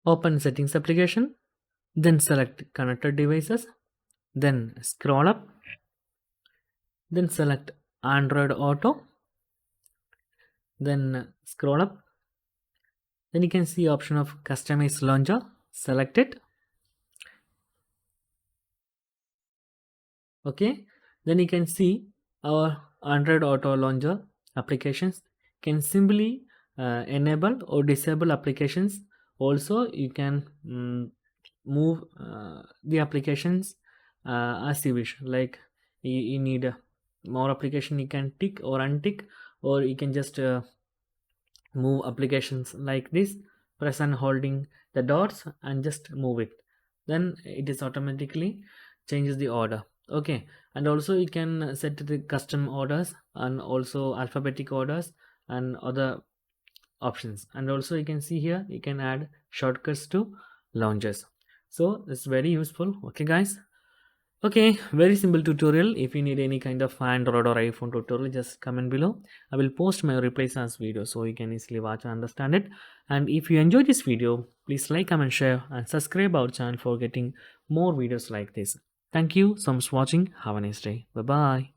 Open settings application, then select connected devices, then scroll up, then select Android Auto, then scroll up, then you can see option of customize launcher, select it. Okay, then you can see our Android Auto Launcher applications can simply enable or disable applications. Also, you can move the applications as you wish. Like you need more application, you can tick or untick, or you can just move applications like this. Press and holding the dots and just move it, then it is automatically changes the order. Okay, and also you can set the custom orders and also alphabetic orders and other options. And also you can see here you can add shortcuts to launchers. So it's very useful. Okay guys, okay, very simple tutorial. If you need any kind of Android or iPhone tutorial, just comment below. I will post my replays as video so you can easily watch and understand it. And if you enjoyed this video, please like, comment, share and subscribe our channel for getting more videos like this. Thank you so much for watching. Have a nice day. Bye bye.